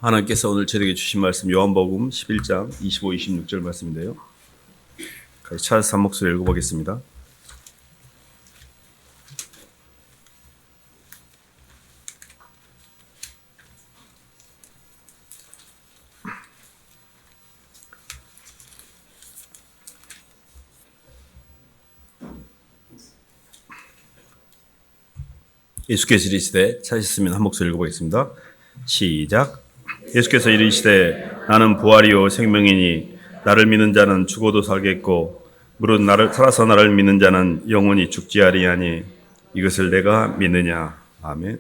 하나님께서 오늘 저에게 주신 말씀 요한복음 11장 25, 26절 말씀인데요. 같이 찾아서 한 목소리 읽어보겠습니다. 예수께서 이르시되 찾으셨으면 한 목소리 읽어보겠습니다. 시작. 예수께서 이르시되 나는 부활이요 생명이니 나를 믿는 자는 죽어도 살겠고 무릇 나를 살아서 나를 믿는 자는 영원히 죽지 아니하니 이것을 내가 믿느냐. 아멘.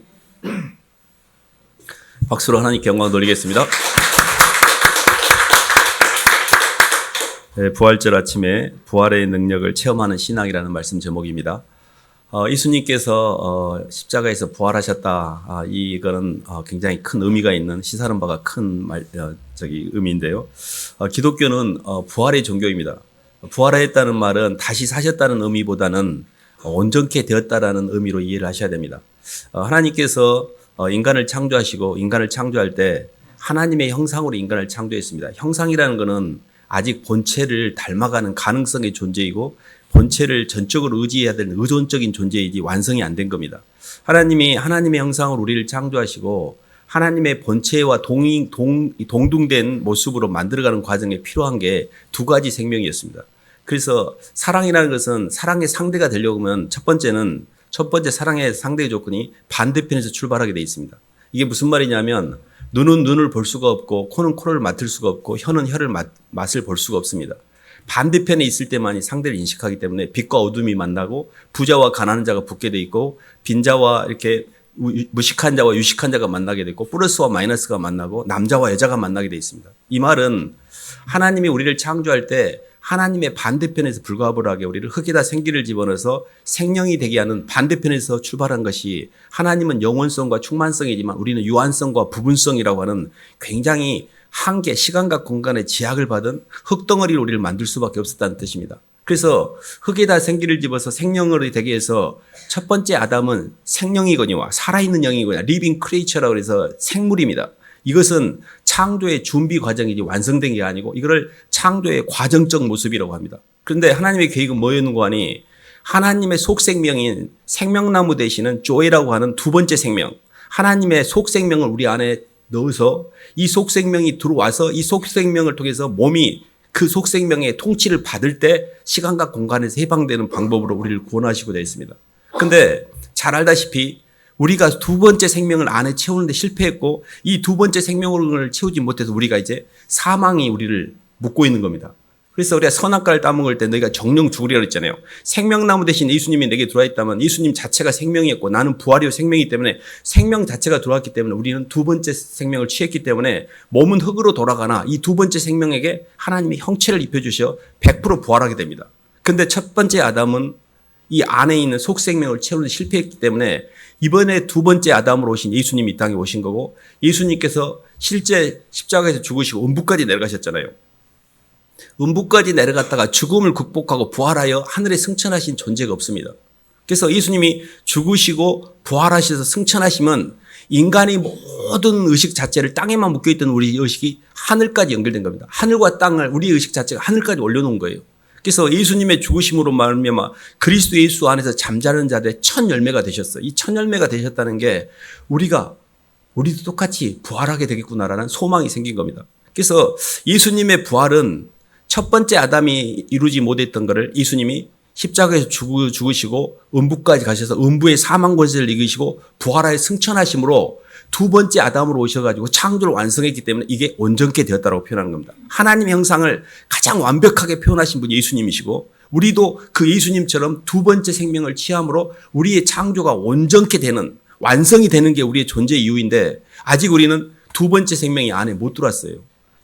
박수로 하나님께 영광 돌리겠습니다. 네, 부활절 아침에 부활의 능력을 체험하는 신앙이라는 말씀 제목입니다. 예수님께서 십자가에서 부활하셨다. 이거는 굉장히 큰 의미가 있는 시사하는 바가 큰 의미인데요. 기독교는 부활의 종교입니다. 부활하였다는 말은 다시 사셨다는 의미보다는 온전케 되었다라는 의미로 이해를 하셔야 됩니다. 하나님께서 인간을 창조하시고 인간을 창조할 때 하나님의 형상으로 인간을 창조했습니다. 형상이라는 것은 아직 본체를 닮아가는 가능성의 존재이고 본체를 전적으로 의지해야 되는 의존적인 존재이지 완성이 안 된 겁니다. 하나님이 하나님의 형상으로 우리를 창조하시고 하나님의 본체와 동등된 모습으로 만들어가는 과정에 필요한 게 두 가지 생명이었습니다. 그래서 사랑이라는 것은 사랑의 상대가 되려고 하면 첫 번째 사랑의 상대의 조건이 반대편에서 출발하게 되어 있습니다. 이게 무슨 말이냐면 눈은 눈을 볼 수가 없고 코는 코를 맡을 수가 없고 혀는 혀를 맛을 볼 수가 없습니다. 반대편에 있을 때만이 상대를 인식하기 때문에 빛과 어둠이 만나고 부자와 가난한 자가 붙게 돼 있고 빈자와 이렇게 무식한 자와 유식한 자가 만나게 되고 플러스와 마이너스가 만나고 남자와 여자가 만나게 돼 있습니다. 이 말은 하나님이 우리를 창조할 때 하나님의 반대편에서 불가불하게 우리를 흙에다 생기를 집어넣어서 생명이 되게 하는 반대편에서 출발한 것이 하나님은 영원성과 충만성이지만 우리는 유한성과 부분성이라고 하는 굉장히 한계, 시간과 공간의 제약을 받은 흙덩어리로 우리를 만들 수밖에 없었다는 뜻입니다. 그래서 흙에다 생기를 집어서 생명을 되게 해서 첫 번째 아담은 생명이거니와 살아있는 영이거니와 리빙 크리에이처라고 해서 생물입니다. 이것은 창조의 준비 과정이지 완성된 게 아니고 이거를 창조의 과정적 모습이라고 합니다. 그런데 하나님의 계획은 뭐였는고 하니 하나님의 속생명인 생명나무 되시는 조이라고 하는 두 번째 생명, 하나님의 속생명을 우리 안에 넣어서 이 속생명이 들어와서 이 속생명을 통해서 몸이 그 속생명의 통치를 받을 때 시간과 공간에서 해방되는 방법으로 우리를 구원하시고 되어 있습니다. 그런데 잘 알다시피 우리가 두 번째 생명을 안에 채우는데 실패했고 이 두 번째 생명을 채우지 못해서 우리가 이제 사망이 우리를 묶고 있는 겁니다. 그래서 우리가 선악과를 따먹을 때 너희가 정령 죽으리라 했잖아요. 생명나무 대신 예수님이 내게 들어와 있다면 예수님 자체가 생명이었고 나는 부활이요 생명이기 때문에 생명 자체가 들어왔기 때문에 우리는 두 번째 생명을 취했기 때문에 몸은 흙으로 돌아가나 이 두 번째 생명에게 하나님이 형체를 입혀주셔 100% 부활하게 됩니다. 그런데 첫 번째 아담은 이 안에 있는 속생명을 채우는 데 실패했기 때문에 이번에 두 번째 아담으로 오신 예수님이 이 땅에 오신 거고 예수님께서 실제 십자가에서 죽으시고 음부까지 내려가셨잖아요. 음부까지 내려갔다가 죽음을 극복하고 부활하여 하늘에 승천하신 존재가 없습니다. 그래서 예수님이 죽으시고 부활하셔서 승천하시면 인간의 모든 의식 자체를 땅에만 묶여있던 우리 의식이 하늘까지 연결된 겁니다. 하늘과 땅을 우리 의식 자체가 하늘까지 올려놓은 거예요. 그래서 예수님의 죽으심으로 말미암아 그리스도 예수 안에서 잠자는 자들의 첫 열매가 되셨어요. 이 첫 열매가 되셨다는 게 우리도 똑같이 부활하게 되겠구나라는 소망이 생긴 겁니다. 그래서 예수님의 부활은 첫 번째 아담이 이루지 못했던 것을 예수님이 십자가에서 죽으시고 음부까지 가셔서 음부의 사망 권세를 이기시고 부활하여 승천하심으로 두 번째 아담으로 오셔가지고 창조를 완성했기 때문에 이게 온전케 되었다고 표현하는 겁니다. 하나님의 형상을 가장 완벽하게 표현하신 분이 예수님이시고 우리도 그 예수님처럼 두 번째 생명을 취함으로 우리의 창조가 온전케 되는 완성이 되는 게 우리의 존재 이유인데 아직 우리는 두 번째 생명이 안에 못 들어왔어요.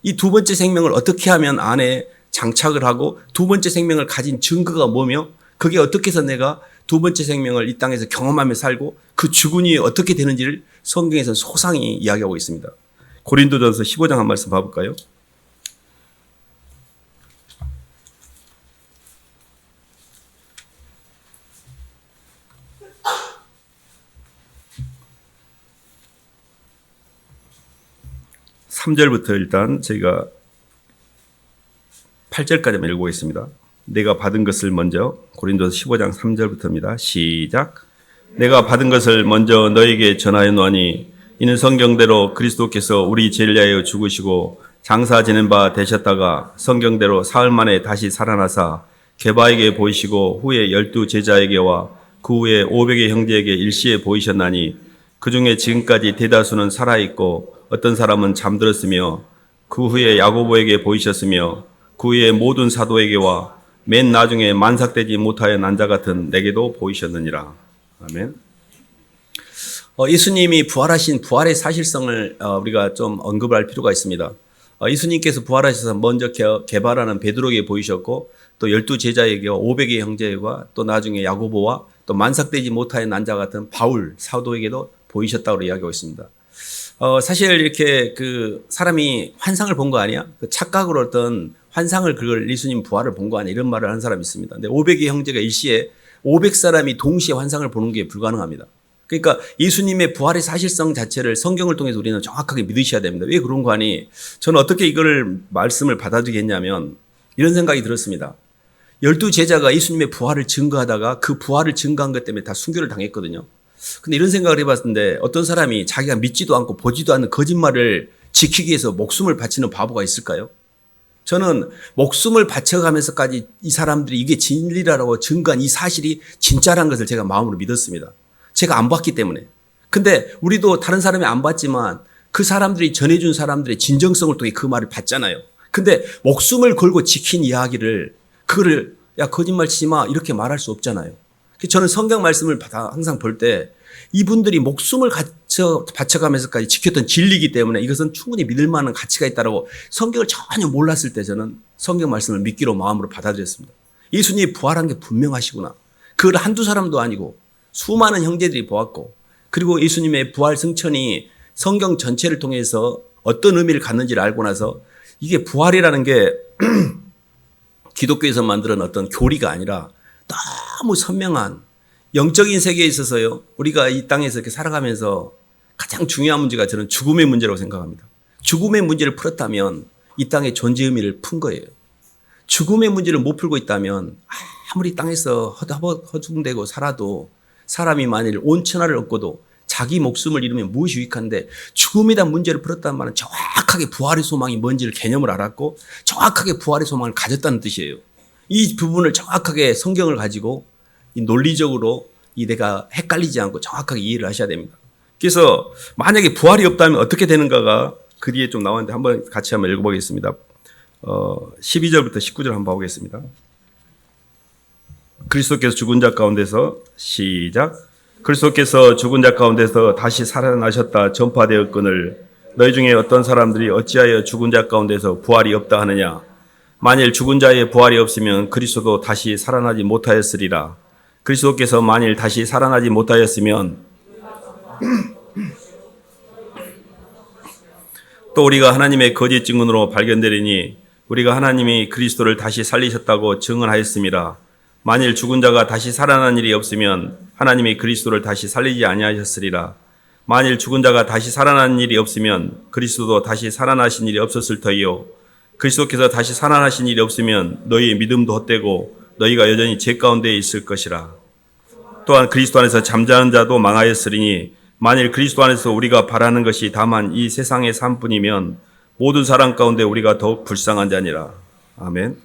이 두 번째 생명을 어떻게 하면 안에 장착을 하고 두 번째 생명을 가진 증거가 뭐며 그게 어떻게 해서 내가 두 번째 생명을 이 땅에서 경험하며 살고 그 죽은 이후에 어떻게 되는지를 성경에서 소상히 이야기하고 있습니다. 고린도전서 15장 한 말씀 봐볼까요? 3절부터 일단 저희가 8절까지 읽어보겠습니다. 내가 받은 것을 먼저, 고린도서 15장 3절부터입니다. 시작. 내가 받은 것을 먼저 너에게 전하였노니 이는 성경대로 그리스도께서 우리 죄를 위하여 죽으시고 장사 지낸 바 되셨다가 성경대로 사흘 만에 다시 살아나사 게바에게 보이시고 후에 12 제자에게와 그 후에 500의 형제에게 일시에 보이셨나니 그 중에 지금까지 대다수는 살아있고 어떤 사람은 잠들었으며 그 후에 야고보에게 보이셨으며 그 후에 모든 사도에게와 맨 나중에 만삭되지 못하여 난 자 같은 내게도 보이셨느니라. 아멘. 예수님이 부활하신 부활의 사실성을 우리가 좀 언급을 할 필요가 있습니다. 예수님께서 부활하셔서 먼저 게바라는 베드로에게 보이셨고 또 12 제자에게와 500의 형제와 또 나중에 야고보와 또 만삭되지 못하여 난 자 같은 바울 사도에게도 보이셨다고 이야기하고 있습니다. 사실 이렇게 그 사람이 환상을 본 거 아니야? 그 착각으로 어떤 환상을 그걸 예수님 부활을 본 거 아니야? 이런 말을 하는 사람이 있습니다. 근데 500의 형제가 일시에 500사람이 동시에 환상을 보는 게 불가능합니다. 그러니까 예수님의 부활의 사실성 자체를 성경을 통해서 우리는 정확하게 믿으셔야 됩니다. 왜 그런 거 아니? 저는 어떻게 이걸 말씀을 받아들이겠냐면 이런 생각이 들었습니다. 12 제자가 예수님의 부활을 증거하다가 그 부활을 증거한 것 때문에 다 순교를 당했거든요. 근데 이런 생각을 해봤는데 어떤 사람이 자기가 믿지도 않고 보지도 않는 거짓말을 지키기 위해서 목숨을 바치는 바보가 있을까요? 저는 목숨을 바쳐가면서까지 이 사람들이 이게 진리라고 증거한 이 사실이 진짜라는 것을 제가 마음으로 믿었습니다. 제가 안 봤기 때문에. 근데 우리도 다른 사람이 안 봤지만 그 사람들이 전해준 사람들의 진정성을 통해 그 말을 봤잖아요. 근데 목숨을 걸고 지킨 이야기를 그거를 야 거짓말 치지 마 이렇게 말할 수 없잖아요. 저는 성경 말씀을 항상 볼 때 이분들이 목숨을 바쳐가면서까지 지켰던 진리이기 때문에 이것은 충분히 믿을 만한 가치가 있다고 성경을 전혀 몰랐을 때 저는 성경 말씀을 믿기로 마음으로 받아들였습니다. 예수님이 부활한 게 분명하시구나. 그걸 한두 사람도 아니고 수많은 형제들이 보았고 그리고 예수님의 부활 승천이 성경 전체를 통해서 어떤 의미를 갖는지를 알고 나서 이게 부활이라는 게 기독교에서 만드는 어떤 교리가 아니라 너무 선명한 영적인 세계에 있어서요. 우리가 이 땅에서 이렇게 살아가면서 가장 중요한 문제가 저는 죽음의 문제라고 생각합니다. 죽음의 문제를 풀었다면 이 땅의 존재 의미를 푼 거예요. 죽음의 문제를 못 풀고 있다면 아무리 땅에서 허둥대고 살아도 사람이 만일 온천하를 얻고도 자기 목숨을 잃으면 무엇이 유익한데 죽음에 대한 문제를 풀었다는 말은 정확하게 부활의 소망이 뭔지를 개념을 알았고 정확하게 부활의 소망을 가졌다는 뜻이에요. 이 부분을 정확하게 성경을 가지고 이 논리적으로 내가 헷갈리지 않고 정확하게 이해를 하셔야 됩니다. 그래서 만약에 부활이 없다면 어떻게 되는가가 그 뒤에 좀 나왔는데 한번 같이 한번 읽어보겠습니다. 12절부터 19절 한번 봐보겠습니다. 그리스도께서 죽은 자 가운데서 시작. 그리스도께서 죽은 자 가운데서 다시 살아나셨다 전파되었거늘 너희 중에 어떤 사람들이 어찌하여 죽은 자 가운데서 부활이 없다 하느냐. 만일 죽은 자의 부활이 없으면 그리스도도 다시 살아나지 못하였으리라. 그리스도께서 만일 다시 살아나지 못하였으면 또 우리가 하나님의 거짓 증언으로 발견되리니 우리가 하나님이 그리스도를 다시 살리셨다고 증언하였음이라. 만일 죽은 자가 다시 살아난 일이 없으면 하나님이 그리스도를 다시 살리지 아니하셨으리라. 만일 죽은 자가 다시 살아난 일이 없으면 그리스도도 다시 살아나신 일이 없었을 터이요. 그리스도께서 다시 살아나신 일이 없으면 너희의 믿음도 헛되고 너희가 여전히 죄 가운데 있을 것이라. 또한 그리스도 안에서 잠자는 자도 망하였으리니 만일 그리스도 안에서 우리가 바라는 것이 다만 이 세상의 삶뿐이면 모든 사람 가운데 우리가 더욱 불쌍한 자니라. 아멘.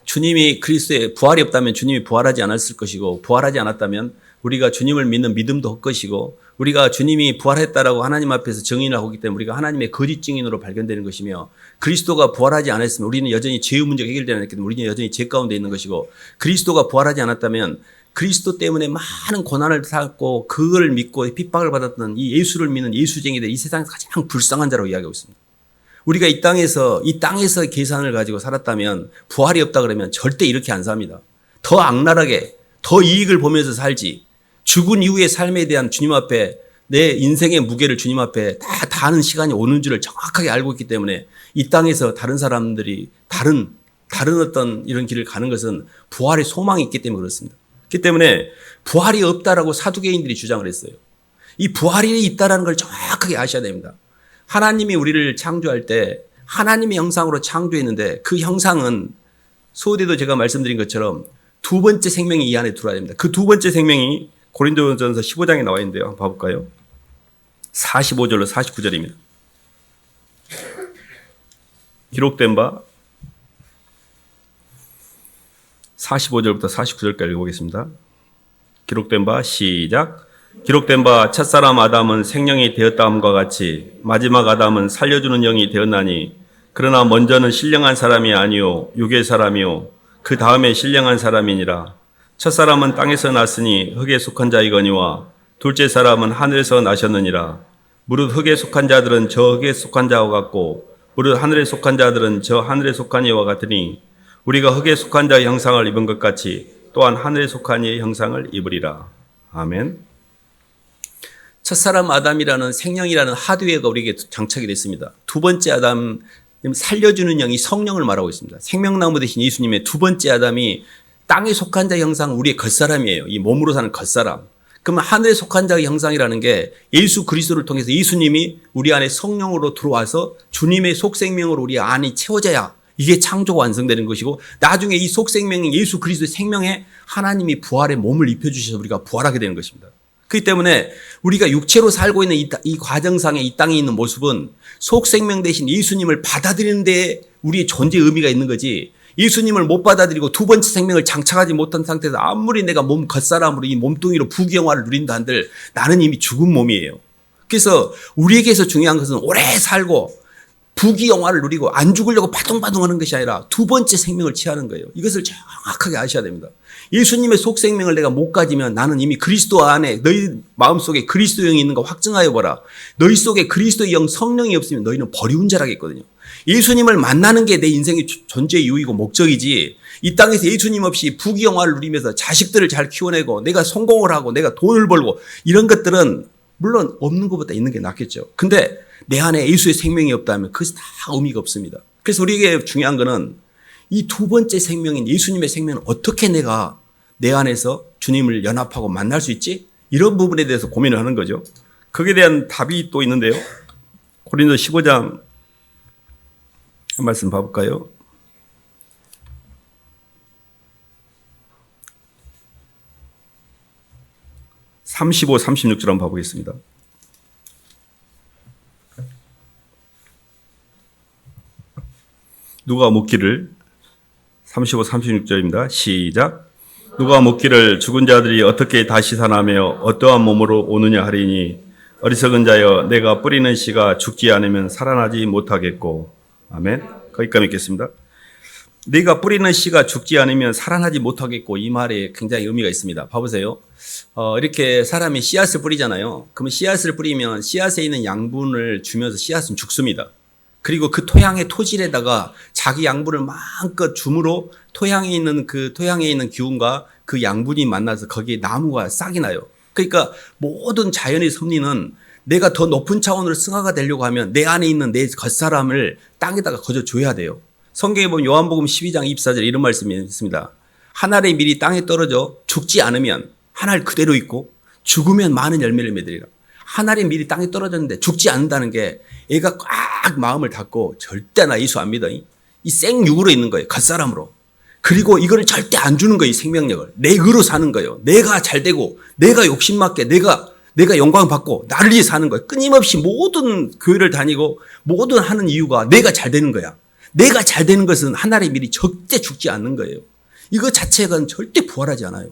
주님이 그리스도의 부활이 없다면 주님이 부활하지 않았을 것이고 부활하지 않았다면 우리가 주님을 믿는 믿음도 헛것이고 우리가 주님이 부활했다라고 하나님 앞에서 증인을 하고 있기 때문에 우리가 하나님의 거짓 증인으로 발견되는 것이며 그리스도가 부활하지 않았으면 우리는 여전히 죄의 문제가 해결되지 않았기 때문에 우리는 여전히 죄 가운데 있는 것이고 그리스도가 부활하지 않았다면 그리스도 때문에 많은 고난을 받고 그걸 믿고 핍박을 받았던 이 예수를 믿는 예수쟁이들 이 세상에서 가장 불쌍한 자라고 이야기하고 있습니다. 우리가 이 땅에서 계산을 가지고 살았다면 부활이 없다 그러면 절대 이렇게 안 삽니다. 더 악랄하게 더 이익을 보면서 살지 죽은 이후의 삶에 대한 주님 앞에 내 인생의 무게를 주님 앞에 다 하는 시간이 오는 줄을 정확하게 알고 있기 때문에 이 땅에서 다른 사람들이 다른 어떤 이런 길을 가는 것은 부활의 소망이 있기 때문에 그렇습니다. 그렇기 때문에 부활이 없다라고 사두개인들이 주장을 했어요. 이 부활이 있다라는 걸 정확하게 아셔야 됩니다. 하나님이 우리를 창조할 때 하나님의 형상으로 창조했는데 그 형상은 소대도 제가 말씀드린 것처럼 두 번째 생명이 이 안에 들어와야 됩니다. 그 두 번째 생명이 고린도전서 15장에 나와 있는데요. 한번 봐볼까요? 45절로 49절입니다. 기록된 바 45절부터 49절까지 읽어보겠습니다. 기록된 바 시작. 기록된 바 첫사람 아담은 생명이 되었다함과 같이 마지막 아담은 살려주는 영이 되었나니 그러나 먼저는 신령한 사람이 아니요 육의 사람이요 그 다음에 신령한 사람이니라. 첫사람은 땅에서 났으니 흙에 속한 자이거니와 둘째 사람은 하늘에서 나셨느니라. 무릇 흙에 속한 자들은 저 흙에 속한 자와 같고 무릇 하늘에 속한 자들은 저 하늘에 속한 이와 같으니 우리가 흙에 속한 자의 형상을 입은 것 같이 또한 하늘에 속한 이의 형상을 입으리라. 아멘. 첫사람 아담이라는 생명이라는 하드웨어가 우리에게 장착이 됐습니다. 두 번째 아담, 살려주는 영이 성령을 말하고 있습니다. 생명나무 대신 예수님의 두 번째 아담이 땅에 속한 자의 형상, 우리의 겉사람이에요. 이 몸으로 사는 겉사람. 그러면 하늘에 속한 자의 형상이라는 게 예수 그리스도를 통해서 예수님이 우리 안에 성령으로 들어와서 주님의 속생명으로 우리 안이 채워져야 이게 창조가 완성되는 것이고 나중에 이 속생명인 예수 그리스도의 생명에 하나님이 부활의 몸을 입혀주셔서 우리가 부활하게 되는 것입니다. 그렇기 때문에 우리가 육체로 살고 있는 이 과정상의 이 땅에 있는 모습은 속생명 대신 예수님을 받아들이는 데 우리의 존재의 의미가 있는 거지 예수님을 못 받아들이고 두 번째 생명을 장착하지 못한 상태에서 아무리 내가 몸 겉사람으로 이 몸뚱이로 부귀영화를 누린다 한들 나는 이미 죽은 몸이에요. 그래서 우리에게서 중요한 것은 오래 살고 부귀영화를 누리고 안 죽으려고 바둥바둥하는 것이 아니라 두 번째 생명을 취하는 거예요. 이것을 정확하게 아셔야 됩니다. 예수님의 속생명을 내가 못 가지면 나는 이미 그리스도 안에 너희 마음속에 그리스도 영이 있는 거 확증하여 보라. 너희 속에 그리스도의 영 성령이 없으면 너희는 버리운 자라겠거든요. 예수님을 만나는 게 내 인생의 존재의 이유이고 목적이지 이 땅에서 예수님 없이 부귀영화를 누리면서 자식들을 잘 키워내고 내가 성공을 하고 내가 돈을 벌고 이런 것들은 물론 없는 것보다 있는 게 낫겠죠. 근데 내 안에 예수의 생명이 없다면 그것이 다 의미가 없습니다. 그래서 우리에게 중요한 거는 이 두 번째 생명인 예수님의 생명은 어떻게 내가 내 안에서 주님을 연합하고 만날 수 있지? 이런 부분에 대해서 고민을 하는 거죠. 거기에 대한 답이 또 있는데요. 고린도 15장 한 말씀 봐볼까요? (35, 36절) 한번 봐보겠습니다. 누가 묻기를 35, 36절입니다. 시작. 누가 묻기를 죽은 자들이 어떻게 다시 사나며 어떠한 몸으로 오느냐 하리니 어리석은 자여 내가 뿌리는 씨가 죽지 않으면 살아나지 못하겠고. 아멘. 거기까지 읽겠습니다. 내가 뿌리는 씨가 죽지 않으면 살아나지 못하겠고 이 말에 굉장히 의미가 있습니다. 봐보세요. 이렇게 사람이 씨앗을 뿌리잖아요. 그러면 씨앗을 뿌리면 씨앗에 있는 양분을 주면서 씨앗은 죽습니다. 그리고 그 토양의 토질에다가 자기 양분을 마음껏 줌으로 토양에 있는 기운과 그 양분이 만나서 거기에 나무가 싹이 나요. 그러니까 모든 자연의 섭리는 내가 더 높은 차원으로 승화가 되려고 하면 내 안에 있는 내 겉사람을 땅에다가 거저줘야 돼요. 성경에 보면 요한복음 12장 24절 이런 말씀이 있습니다. 한 알의 밀이 땅에 떨어져 죽지 않으면 한 알 그대로 있고 죽으면 많은 열매를 맺으리라. 한 알의 밀이 땅에 떨어졌는데 죽지 않는다는 게 애가 꽉 마음을 닫고 절대 나 예수 안 믿어. 이 생육으로 있는 거예요. 겉사람으로. 그리고 이거를 절대 안 주는 거예요. 이 생명력을. 내 의로 사는 거예요. 내가 잘 되고 내가 욕심맞게 내가 영광 받고 나를 위해 사는 거예요. 끊임없이 모든 교회를 다니고 모든 하는 이유가 내가 잘 되는 거야. 내가 잘 되는 것은 한 알의 밀이 절대 죽지 않는 거예요. 이거 자체가 절대 부활하지 않아요.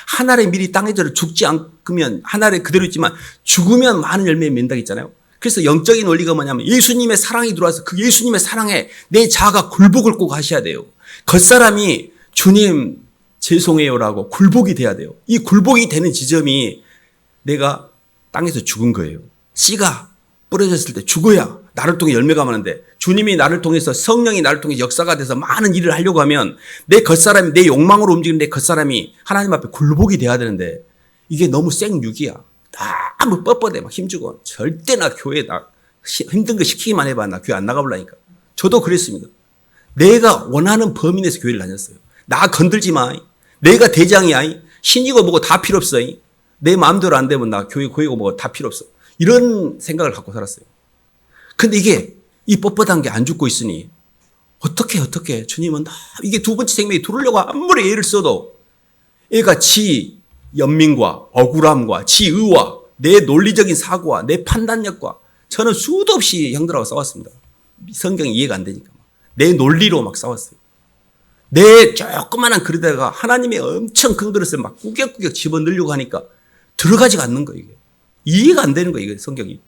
한 알의 밀이 땅에 들어 죽지 않으면 한 알에 그대로 있지만 죽으면 많은 열매를 맺는다고 했잖아요. 그래서 영적인 원리가 뭐냐면 예수님의 사랑이 들어와서 그 예수님의 사랑에 내 자아가 굴복을 꼭 하셔야 돼요. 겉사람이 주님 죄송해요라고 굴복이 돼야 돼요. 이 굴복이 되는 지점이 내가 땅에서 죽은 거예요. 씨가 뿌려졌을 때 죽어야 나를 통해 열매가 많은데 주님이 나를 통해서 성령이 나를 통해 역사가 돼서 많은 일을 하려고 하면 내 겉사람이 내 욕망으로 움직이는 내 겉사람이 하나님 앞에 굴복이 돼야 되는데 이게 너무 생육이야. 너무 뻣뻣해 막 힘주고 절대 나 교회 힘든 거 시키기만 해봐 나 교회 안 나가보려니까. 저도 그랬습니다. 내가 원하는 범위 내에서 교회를 다녔어요. 나 건들지 마. 내가 대장이야. 신이고 뭐고 다 필요 없어. 내 마음대로 안 되면 나 교회고 뭐고 다 필요 없어. 이런 생각을 갖고 살았어요. 근데 이게 이 뻣뻣한 게 안 죽고 있으니 어떻게 주님은 이게 두 번째 생명이 들어오려고 아무리 애를 써도 얘가 지 연민과 억울함과 지 의와 내 논리적인 사고와 내 판단력과 저는 수도 없이 형들하고 싸웠습니다. 성경이 이해가 안 되니까. 내 논리로 막 싸웠어요. 내 조그만한 그릇에다가 하나님의 엄청 큰 그릇을 막 꾸역꾸역 집어넣으려고 하니까 들어가지가 않는 거예요. 이게. 이해가 안 되는 거예요. 이게 성경이.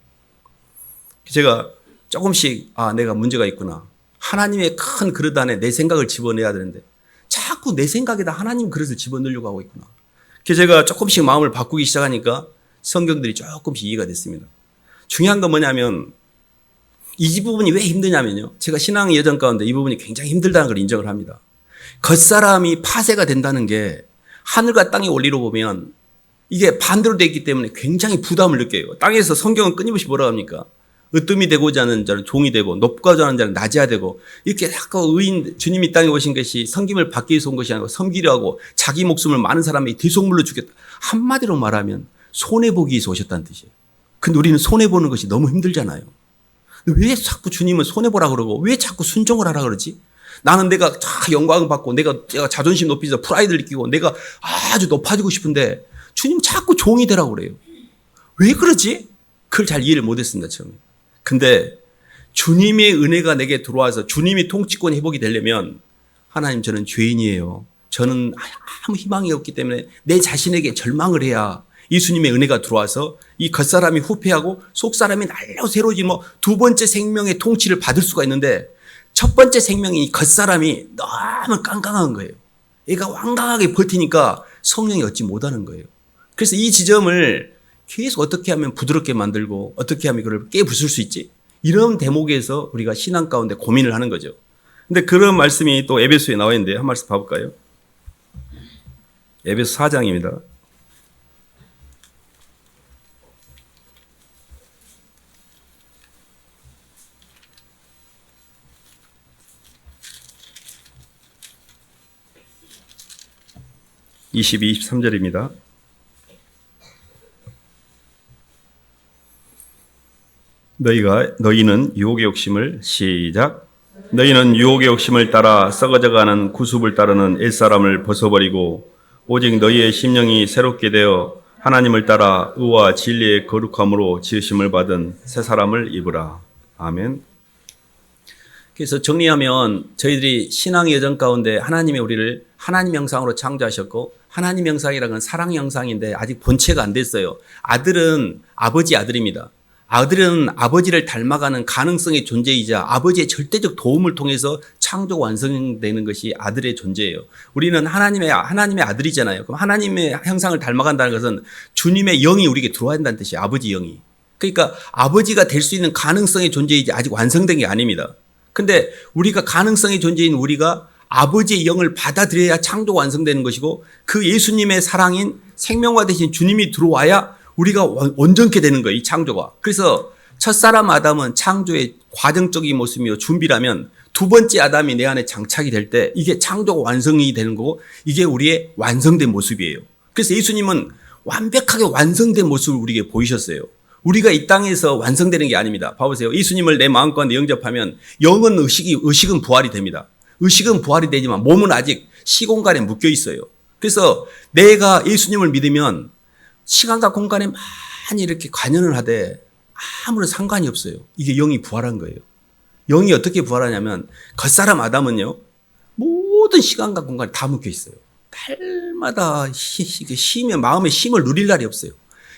제가 조금씩 내가 문제가 있구나. 하나님의 큰 그릇 안에 내 생각을 집어넣어야 되는데 자꾸 내 생각에다 하나님 그릇을 집어넣으려고 하고 있구나. 그래서 제가 조금씩 마음을 바꾸기 시작하니까 성경들이 조금씩 이해가 됐습니다. 중요한 건 뭐냐면 이 부분이 왜 힘드냐면요. 제가 신앙의 여정 가운데 이 부분이 굉장히 힘들다는 걸 인정을 합니다. 겉사람이 파쇄가 된다는 게 하늘과 땅의 원리로 보면 이게 반대로 되어 있기 때문에 굉장히 부담을 느껴요. 땅에서 성경은 끊임없이 뭐라고 합니까? 으뜸이 되고자 하는 자는 종이 되고 높고자 하는 자는 낮아야 되고 이렇게 약간 의인 주님이 땅에 오신 것이 섬김을 받기 위해서 온 것이 아니고 섬기려 하고 자기 목숨을 많은 사람에게 대속물로 주겠다. 한마디로 말하면 손해보기 위해서 오셨다는 뜻이에요. 근데 우리는 손해보는 것이 너무 힘들잖아요. 왜 자꾸 주님은 손해보라 그러고 왜 자꾸 순종을 하라 그러지? 나는 내가 영광을 받고 내가 자존심 높이서 프라이드를 느끼고 내가 아주 높아지고 싶은데 주님 자꾸 종이 되라고 그래요. 왜 그러지? 그걸 잘 이해를 못했습니다. 처음에. 근데 주님의 은혜가 내게 들어와서 주님이 통치권 회복이 되려면 하나님 저는 죄인이에요. 저는 아무 희망이 없기 때문에 내 자신에게 절망을 해야 예수님의 은혜가 들어와서 이 겉사람이 후패하고 속사람이 날로 새로워진 두 번째 생명의 통치를 받을 수가 있는데 첫 번째 생명이 이 겉사람이 너무 깡깡한 거예요. 얘가 완강하게 버티니까 성령이 얻지 못하는 거예요. 그래서 이 지점을 계속 어떻게 하면 부드럽게 만들고 어떻게 하면 그걸 깨부술 수 있지? 이런 대목에서 우리가 신앙 가운데 고민을 하는 거죠. 근데 그런 말씀이 또 에베소에 나와 있는데 한 말씀 봐볼까요? 에베소 4장입니다. (22, 23절입니다) 너희는 유혹의 욕심을 시작. 너희는 유혹의 욕심을 따라 썩어져가는 구습을 따르는 옛사람을 벗어버리고 오직 너희의 심령이 새롭게 되어 하나님을 따라 의와 진리의 거룩함으로 지으심을 받은 새 사람을 입으라. 아멘. 그래서 정리하면 저희들이 신앙의 여정 가운데 하나님이 우리를 하나님 형상으로 창조하셨고 하나님 형상이라는 건 사랑 형상인데 아직 본체가 안 됐어요. 아들은 아버지 아들입니다. 아들은 아버지를 닮아가는 가능성의 존재이자 아버지의 절대적 도움을 통해서 창조 완성되는 것이 아들의 존재예요. 우리는 하나님의 아들이잖아요. 그럼 하나님의 형상을 닮아간다는 것은 주님의 영이 우리에게 들어와야 된다는 뜻이에요. 아버지 영이. 그러니까 아버지가 될 수 있는 가능성의 존재이지 아직 완성된 게 아닙니다. 근데 우리가 가능성의 존재인 우리가 아버지의 영을 받아들여야 창조가 완성되는 것이고 그 예수님의 사랑인 생명화 되신 주님이 들어와야 우리가 온전케 되는 거예요. 이 창조가. 그래서 첫사람 아담은 창조의 과정적인 모습이요 준비라면 두 번째 아담이 내 안에 장착이 될 때 이게 창조가 완성이 되는 거고 이게 우리의 완성된 모습이에요. 그래서 예수님은 완벽하게 완성된 모습을 우리에게 보이셨어요. 우리가 이 땅에서 완성되는 게 아닙니다. 봐보세요. 예수님을 내 마음 가운데 영접하면 영은 의식은 부활이 됩니다. 의식은 부활이 되지만 몸은 아직 시공간에 묶여 있어요. 그래서 내가 예수님을 믿으면 시간과 공간에 많이 이렇게 관여를 하되 아무런 상관이 없어요. 이게 영이 부활한 거예요. 영이 어떻게 부활하냐면 겉사람 아담은요. 모든 시간과 공간에 다 묶여 있어요. 달마다 마음의 쉼을 누릴 날이 없어요.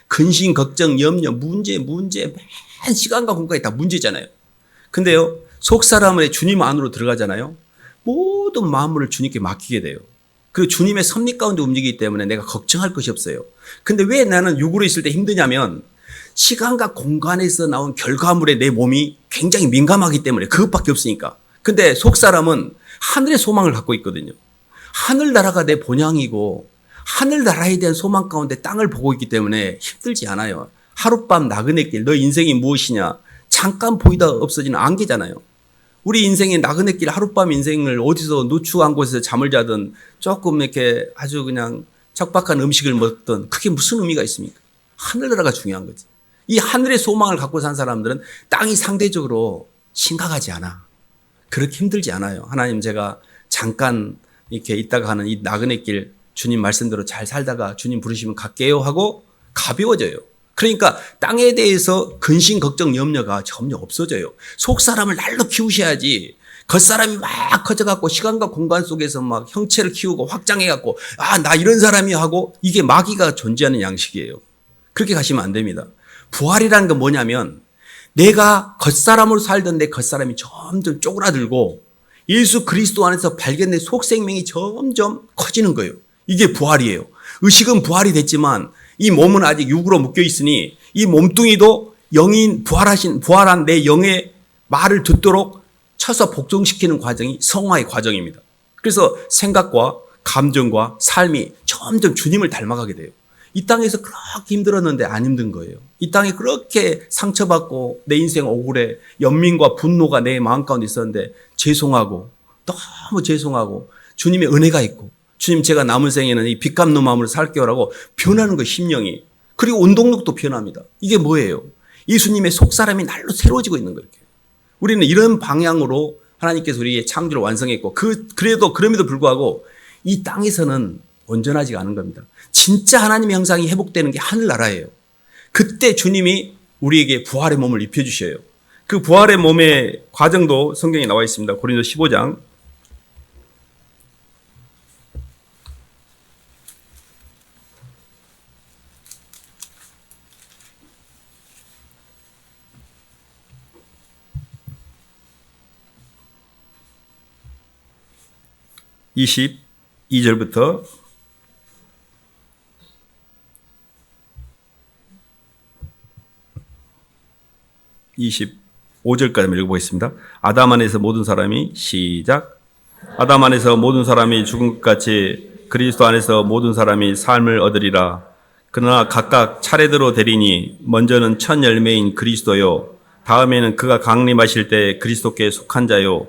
근심, 걱정, 염려, 문제 맨 시간과 공간이 다 문제잖아요. 근데요. 속사람의 주님 안으로 들어가잖아요. 모든 마음을 주님께 맡기게 돼요. 그리고 주님의 섭리 가운데 움직이기 때문에 내가 걱정할 것이 없어요. 근데 왜 나는 육으로 있을 때 힘드냐면 시간과 공간에서 나온 결과물에 내 몸이 굉장히 민감하기 때문에 그것밖에 없으니까. 근데 속사람은 하늘의 소망을 갖고 있거든요. 하늘나라가 내 본향이고 하늘나라에 대한 소망 가운데 땅을 보고 있기 때문에 힘들지 않아요. 하룻밤 나그네 길, 너 인생이 무엇이냐? 잠깐 보이다 없어지는 안개잖아요. 우리 인생의 나그네 길 하룻밤 인생을 어디서 노출한 곳에서 잠을 자든 조금 이렇게 아주 그냥 척박한 음식을 먹든 그게 무슨 의미가 있습니까? 하늘나라가 중요한 거지. 이 하늘의 소망을 갖고 산 사람들은 땅이 상대적으로 심각하지 않아. 그렇게 힘들지 않아요. 하나님, 제가 잠깐 이렇게 있다가 하는 이 나그네 길 주님 말씀대로 잘 살다가 주님 부르시면 갈게요 하고 가벼워져요. 그러니까 땅에 대해서 근심, 걱정, 염려가 점점 없어져요. 속 사람을 날로 키우셔야지 겉사람이 막 커져갖고 시간과 공간 속에서 막 형체를 키우고 확장해갖고 나 이런 사람이 하고 이게 마귀가 존재하는 양식이에요. 그렇게 가시면 안 됩니다. 부활이라는 건 뭐냐면 내가 겉사람으로 살던 내 겉사람이 점점 쪼그라들고 예수 그리스도 안에서 발견된 속생명이 점점 커지는 거예요. 이게 부활이에요. 의식은 부활이 됐지만 이 몸은 아직 육으로 묶여 있으니 이 몸뚱이도 영인 부활한 내 영의 말을 듣도록 쳐서 복종시키는 과정이 성화의 과정입니다. 그래서 생각과 감정과 삶이 점점 주님을 닮아가게 돼요. 이 땅에서 그렇게 힘들었는데 안 힘든 거예요. 이 땅에 그렇게 상처받고 내 인생 억울해 연민과 분노가 내 마음 가운데 있었는데 죄송하고 너무 죄송하고 주님의 은혜가 있고 주님 제가 남은 생에는 이 빚 갚는 마음으로 살게요라고 변하는 거 심령이. 그리고 운동력도 변합니다. 이게 뭐예요? 예수님의 속사람이 날로 새로워지고 있는 거예요. 우리는 이런 방향으로 하나님께서 우리의 창조를 완성했고 그럼에도 불구하고 이 땅에서는 온전하지가 않은 겁니다. 진짜 하나님의 형상이 회복되는 게 하늘나라예요. 그때 주님이 우리에게 부활의 몸을 입혀주셔요. 그 부활의 몸의 과정도 성경에 나와 있습니다. 고린도 15장 22절부터 25절까지 읽어보겠습니다. 아담 안에서 모든 사람이 시작. 아담 안에서 모든 사람이 죽은 것 같이 그리스도 안에서 모든 사람이 삶을 얻으리라. 그러나 각각 차례대로 되리니 먼저는 첫 열매인 그리스도요. 다음에는 그가 강림하실 때 그리스도께 속한 자요.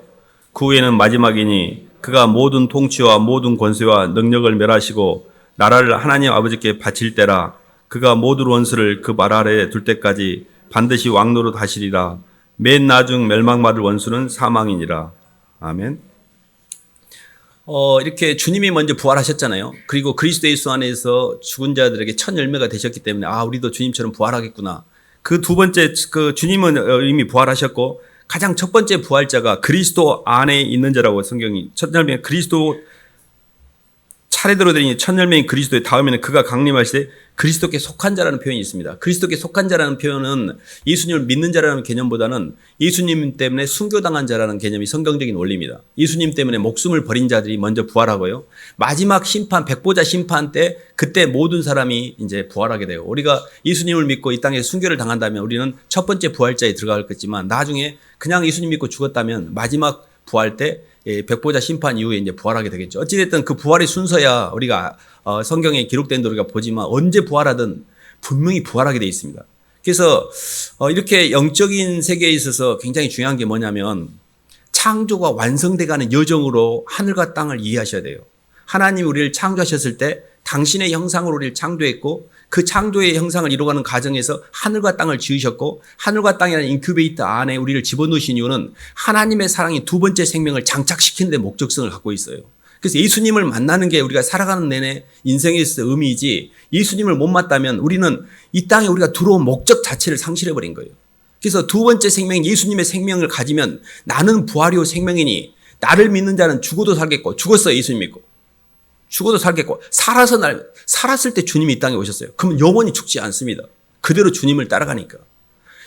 그 후에는 마지막이니 그가 모든 통치와 모든 권세와 능력을 멸하시고 나라를 하나님 아버지께 바칠 때라. 그가 모든 원수를 그 발 아래에 둘 때까지 반드시 왕노릇 하시리라. 맨 나중 멸망받을 원수는 사망이니라. 아멘. 이렇게 주님이 먼저 부활하셨잖아요. 그리고 그리스도 예수 안에서 죽은 자들에게 첫 열매가 되셨기 때문에 우리도 주님처럼 부활하겠구나. 그 두 번째, 주님은 이미 부활하셨고 가장 첫 번째 부활자가 그리스도 안에 있는 자라고 성경이 첫 열매 그리스도 차례대로 되니 첫 열매인 그리스도의 다음에는 그가 강림하실 때 그리스도께 속한 자라는 표현이 있습니다. 그리스도께 속한 자라는 표현은 예수님을 믿는 자라는 개념보다는 예수님 때문에 순교당한 자라는 개념이 성경적인 원리입니다. 예수님 때문에 목숨을 버린 자들이 먼저 부활하고요. 마지막 심판, 백보자 심판 때 그때 모든 사람이 이제 부활하게 돼요. 우리가 예수님을 믿고 이 땅에 순교를 당한다면 우리는 첫 번째 부활자에 들어가겠지만 나중에 그냥 예수님 믿고 죽었다면 마지막 부활 때 백보자 심판 이후에 이제 부활하게 되겠죠. 어찌됐든 그 부활의 순서야 우리가 성경에 기록된 대로 우리가 보지만 언제 부활하든 분명히 부활하게 되어 있습니다. 그래서 이렇게 영적인 세계에 있어서 굉장히 중요한 게 뭐냐면 창조가 완성돼가는 여정으로 하늘과 땅을 이해하셔야 돼요. 하나님이 우리를 창조하셨을 때 당신의 형상으로 우리를 창조했고 그 창조의 형상을 이루어가는 과정에서 하늘과 땅을 지으셨고 하늘과 땅이라는 인큐베이터 안에 우리를 집어넣으신 이유는 하나님의 사랑이 두 번째 생명을 장착시키는 데 목적성을 갖고 있어요. 그래서 예수님을 만나는 게 우리가 살아가는 내내 인생에 있어 의미이지 예수님을 못 만나면 우리는 이 땅에 우리가 들어온 목적 자체를 상실해버린 거예요. 그래서 두 번째 생명인 예수님의 생명을 가지면 나는 부활이요 생명이니 나를 믿는 자는 죽어도 살겠고 죽었어 예수님 믿고 죽어도 살겠고 살았을 때 주님이 이 땅에 오셨어요. 그러면 영원히 죽지 않습니다. 그대로 주님을 따라가니까.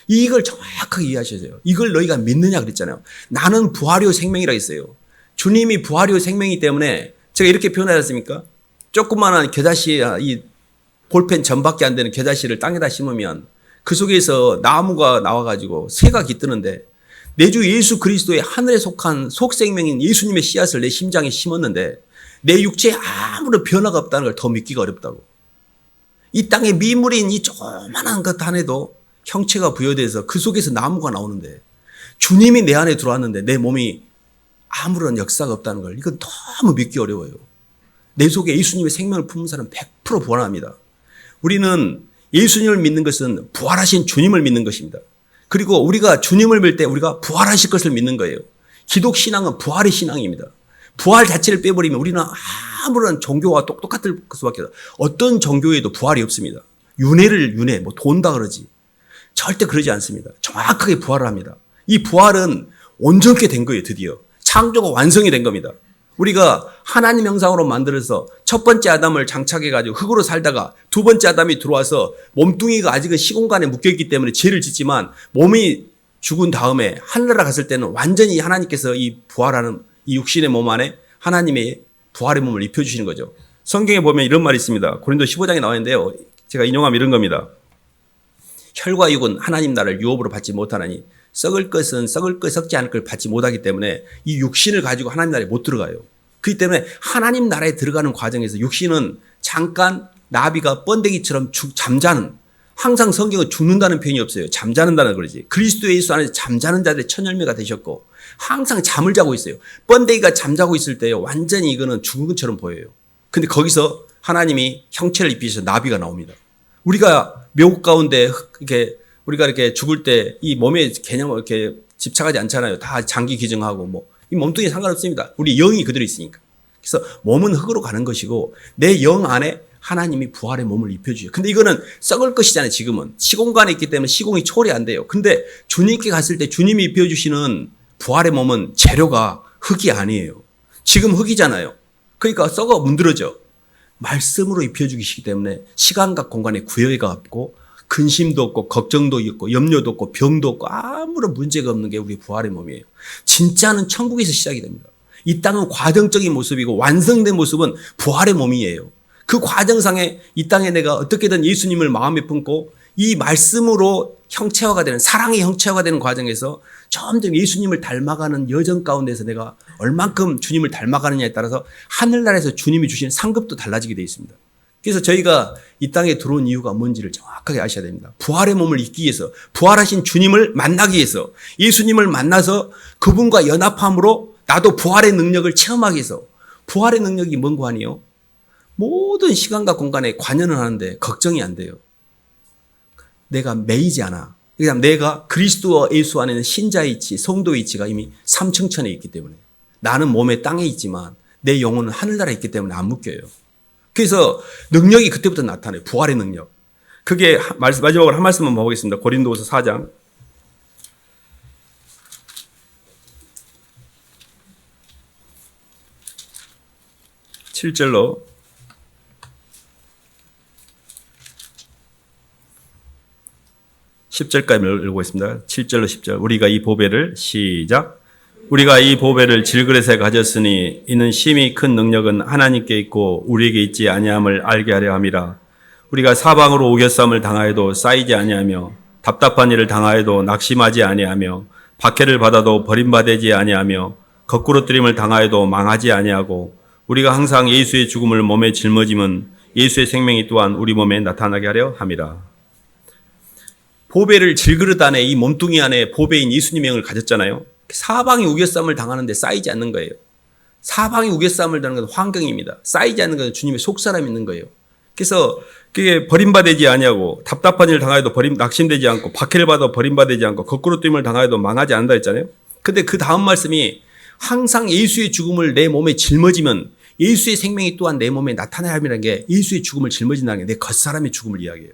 이걸 정확하게 이해하셔야 돼요. 이걸 너희가 믿느냐 그랬잖아요. 나는 부활이요 생명이라 했어요. 주님이 부활이요 생명이기 때문에 제가 이렇게 표현하지 않습니까? 조그마한 겨자씨, 이 볼펜 전밖에 안 되는 겨자씨를 땅에다 심으면 그 속에서 나무가 나와가지고 새가 깃드는데 내 주 예수 그리스도의 하늘에 속한 속생명인 예수님의 씨앗을 내 심장에 심었는데 내 육체에 아무런 변화가 없다는 걸 더 믿기가 어렵다고. 이 땅에 미물인 이 조그만한 것 안에도 형체가 부여돼서 그 속에서 나무가 나오는데 주님이 내 안에 들어왔는데 내 몸이 아무런 역사가 없다는 걸 이건 너무 믿기 어려워요. 내 속에 예수님의 생명을 품은 사람은 100% 부활합니다. 우리는 예수님을 믿는 것은 부활하신 주님을 믿는 것입니다. 그리고 우리가 주님을 믿을 때 우리가 부활하실 것을 믿는 거예요. 기독 신앙은 부활의 신앙입니다. 부활 자체를 빼버리면 우리는 아무런 종교와 똑같을 수밖에 없어요. 어떤 종교에도 부활이 없습니다. 윤회, 돈다 그러지. 절대 그러지 않습니다. 정확하게 부활을 합니다. 이 부활은 온전케 된 거예요, 드디어. 창조가 완성이 된 겁니다. 우리가 하나님 형상으로 만들어서 첫 번째 아담을 장착해가지고 흙으로 살다가 두 번째 아담이 들어와서 몸뚱이가 아직은 시공간에 묶여있기 때문에 죄를 짓지만 몸이 죽은 다음에 하늘나라 갔을 때는 완전히 하나님께서 이 부활하는 이 육신의 몸 안에 하나님의 부활의 몸을 입혀주시는 거죠. 성경에 보면 이런 말이 있습니다. 고린도 15장에 나와 있는데요. 제가 인용하면 이런 겁니다. 혈과 육은 하나님 나라를 유업으로 받지 못하나니 썩을 것은 썩지 않을 걸 받지 못하기 때문에 이 육신을 가지고 하나님 나라에 못 들어가요. 그렇기 때문에 하나님 나라에 들어가는 과정에서 육신은 잠깐 나비가 번데기처럼 잠자는, 항상 성경은 죽는다는 표현이 없어요. 잠자는다는 그러지. 그리스도 예수 안에서 잠자는 자들의 첫 열매가 되셨고 항상 잠을 자고 있어요. 번데기가 잠자고 있을 때 완전히 이거는 죽은 것처럼 보여요. 근데 거기서 하나님이 형체를 입히셔서 나비가 나옵니다. 우리가 묘국 가운데 우리가 이렇게 죽을 때 이 몸의 개념을 이렇게 집착하지 않잖아요. 다 장기 기증하고 이 몸뚱이에 상관없습니다. 우리 영이 그대로 있으니까. 그래서 몸은 흙으로 가는 것이고 내 영 안에 하나님이 부활의 몸을 입혀주죠. 근데 이거는 썩을 것이잖아요. 지금은 시공간에 있기 때문에 시공이 초월이 안 돼요. 근데 주님께 갔을 때 주님이 입혀주시는 부활의 몸은 재료가 흙이 아니에요. 지금 흙이잖아요. 그러니까 썩어 문드러져. 말씀으로 입혀주시기 때문에 시간과 공간에 구애가 없고 근심도 없고 걱정도 없고 염려도 없고 병도 없고 아무런 문제가 없는 게 우리 부활의 몸이에요. 진짜는 천국에서 시작이 됩니다. 이 땅은 과정적인 모습이고 완성된 모습은 부활의 몸이에요. 그 과정상에 이 땅에 내가 어떻게든 예수님을 마음에 품고 이 말씀으로 형체화가 되는, 사랑의 형체화가 되는 과정에서 점점 예수님을 닮아가는 여정 가운데서 내가 얼만큼 주님을 닮아가느냐에 따라서 하늘나라에서 주님이 주시는 상급도 달라지게 되어 있습니다. 그래서 저희가 이 땅에 들어온 이유가 뭔지를 정확하게 아셔야 됩니다. 부활의 몸을 입기 위해서, 부활하신 주님을 만나기 위해서, 예수님을 만나서 그분과 연합함으로 나도 부활의 능력을 체험하기 위해서. 부활의 능력이 뭔고 하니요? 모든 시간과 공간에 관여는 하는데 걱정이 안 돼요. 내가 매이지 않아. 그냥 내가 그리스도와 예수 안에는 신자의 이치, 성도의 이치가 이미 삼층천에 있기 때문에 나는 몸에 땅에 있지만 내 영혼은 하늘나라에 있기 때문에 안 묶여요. 그래서 능력이 그때부터 나타나요. 부활의 능력. 그게 마지막으로 한 말씀만 보겠습니다. 고린도후서 4장 7절로 10절까지 읽고 있습니다. 7절로 10절. 우리가 이 보배를 시작. 우리가 이 보배를 질그릇에 가졌으니 이는 심히 큰 능력은 하나님께 있고 우리에게 있지 아니함을 알게 하려 함이라. 우리가 사방으로 오겨쌈을 당하여도 쌓이지 아니하며 답답한 일을 당하여도 낙심하지 아니하며 박해를 받아도 버림받지 아니하며 거꾸로 뜨림을 당하여도 망하지 아니하고 우리가 항상 예수의 죽음을 몸에 짊어짐은 예수의 생명이 또한 우리 몸에 나타나게 하려 함이라. 보배를 질그릇 안에, 이 몸뚱이 안에 보배인 예수님의 영을 가졌잖아요. 사방이 우겨쌈을 당하는데 쌓이지 않는 거예요. 사방이 우겨쌈을 당하는 건 환경입니다. 쌓이지 않는 건 주님의 속사람이 있는 거예요. 그래서 그게 버림받지 아니하고 답답한 일을 당하여도 낙심되지 않고 박해를 받아 버림받지 않고 거꾸로 뛰임을 당하여도 망하지 않는다 했잖아요. 근데 그 다음 말씀이 항상 예수의 죽음을 내 몸에 짊어지면 예수의 생명이 또한 내 몸에 나타나야 함이라는 게, 예수의 죽음을 짊어진다는 게 내 겉사람의 죽음을 이야기해요.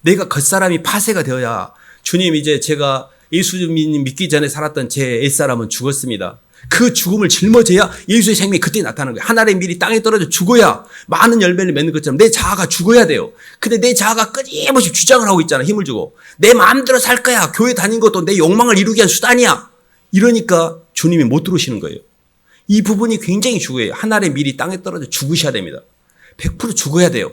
내가 겉사람이 파쇄가 되어야, 주님 이제 제가 예수님 믿기 전에 살았던 제 옛사람은 죽었습니다. 그 죽음을 짊어져야 예수의 생명이 그때 나타나는 거예요. 하늘의 밀이 땅에 떨어져 죽어야 많은 열매를 맺는 것처럼 내 자아가 죽어야 돼요. 근데 내 자아가 끊임없이 주장을 하고 있잖아. 힘을 주고. 내 마음대로 살 거야. 교회 다닌 것도 내 욕망을 이루기 위한 수단이야. 이러니까 주님이 못 들어오시는 거예요. 이 부분이 굉장히 중요해요. 하늘의 밀이 땅에 떨어져 죽으셔야 됩니다. 100% 죽어야 돼요.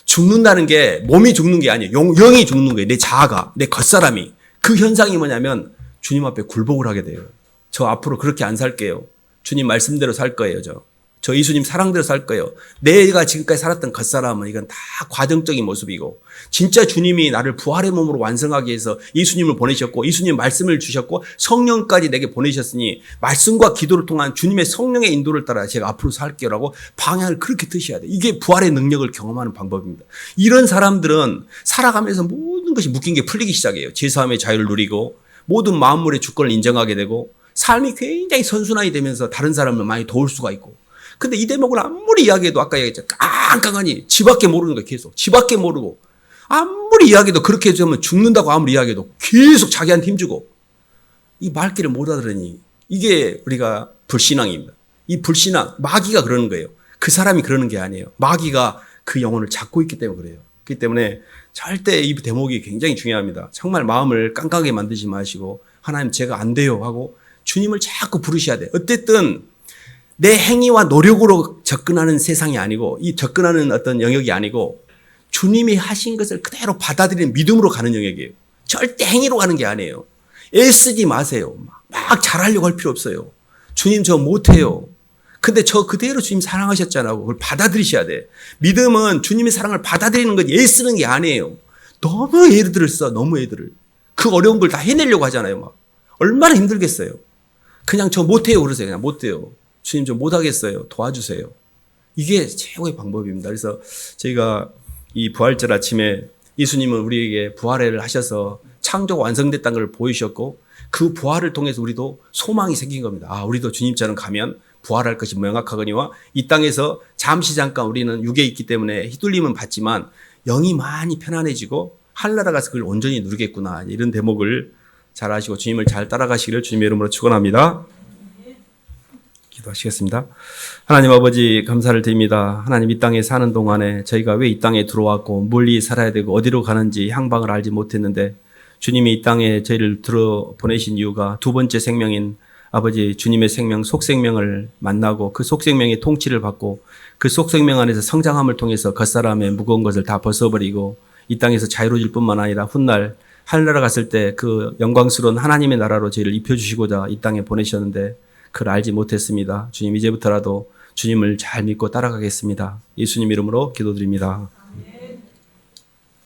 죽는다는 게 몸이 죽는 게 아니에요. 영이 죽는 거예요. 내 자아가, 내 겉사람이. 그 현상이 뭐냐면 주님 앞에 굴복을 하게 돼요. 저 앞으로 그렇게 안 살게요. 주님 말씀대로 살 거예요. 저 예수님 사랑대로 살 거예요. 내가 지금까지 살았던 겉사람은 이건 다 과정적인 모습이고 진짜 주님이 나를 부활의 몸으로 완성하기 위해서 예수님을 보내셨고 예수님 말씀을 주셨고 성령까지 내게 보내셨으니 말씀과 기도를 통한 주님의 성령의 인도를 따라 제가 앞으로 살게요라고 방향을 그렇게 트셔야 돼요. 이게 부활의 능력을 경험하는 방법입니다. 이런 사람들은 살아가면서 모든 것이 묶인 게 풀리기 시작해요. 제사함의 자유를 누리고 모든 만물의 주권을 인정하게 되고 삶이 굉장히 선순환이 되면서 다른 사람을 많이 도울 수가 있고 근데 이 대목을 아무리 이야기해도 아까 얘기했죠. 깡깡하니 지밖에 모르는 거예요. 계속 지밖에 모르고 아무리 이야기해도 그렇게 되면 죽는다고 아무리 이야기해도 계속 자기한테 힘주고 이 말귀를 못 알아들으니 이게 우리가 불신앙입니다. 이 불신앙 마귀가 그러는 거예요. 그 사람이 그러는 게 아니에요. 마귀가 그 영혼을 잡고 있기 때문에 그래요. 그렇기 때문에 절대 이 대목이 굉장히 중요합니다. 정말 마음을 깡깡하게 만들지 마시고 하나님 제가 안 돼요 하고 주님을 자꾸 부르셔야 돼요. 어쨌든 내 행위와 노력으로 접근하는 세상이 아니고 이 접근하는 어떤 영역이 아니고 주님이 하신 것을 그대로 받아들이는 믿음으로 가는 영역이에요. 절대 행위로 가는 게 아니에요. 애쓰지 마세요. 막 잘하려고 할 필요 없어요. 주님 저 못해요. 근데 저 그대로 주님 사랑하셨잖아요. 그걸 받아들이셔야 돼. 믿음은 주님의 사랑을 받아들이는 건 애쓰는 게 아니에요. 너무 애들을 써. 너무 애들을. 그 어려운 걸 다 해내려고 하잖아요. 막. 얼마나 힘들겠어요. 그냥 저 못해요. 그러세요. 그냥 못해요. 주님 저 못하겠어요. 도와주세요. 이게 최고의 방법입니다. 그래서 저희가 이 부활절 아침에 예수님은 우리에게 부활을 하셔서 창조가 완성됐다는 걸 보이셨고 그 부활을 통해서 우리도 소망이 생긴 겁니다. 아, 우리도 주님처럼 가면 부활할 것이 명확하거니와 이 땅에서 잠시 잠깐 우리는 육에 있기 때문에 휘둘림은 받지만 영이 많이 편안해지고 하늘나라 가서 그걸 온전히 누리겠구나. 이런 대목을 잘 아시고 주님을 잘 따라가시기를 주님의 이름으로 축원합니다. 기도하시겠습니다. 하나님 아버지 감사를 드립니다. 하나님 이 땅에 사는 동안에 저희가 왜 이 땅에 들어왔고 멀리 살아야 되고 어디로 가는지 향방을 알지 못했는데 주님이 이 땅에 저희를 들어 보내신 이유가 두 번째 생명인 아버지 주님의 생명 속생명을 만나고 그 속생명의 통치를 받고 그 속생명 안에서 성장함을 통해서 겉사람의 무거운 것을 다 벗어버리고 이 땅에서 자유로워질 뿐만 아니라 훗날 하늘나라 갔을 때 그 영광스러운 하나님의 나라로 저희를 입혀주시고자 이 땅에 보내셨는데 그걸 알지 못했습니다. 주님 이제부터라도 주님을 잘 믿고 따라가겠습니다. 예수님 이름으로 기도드립니다.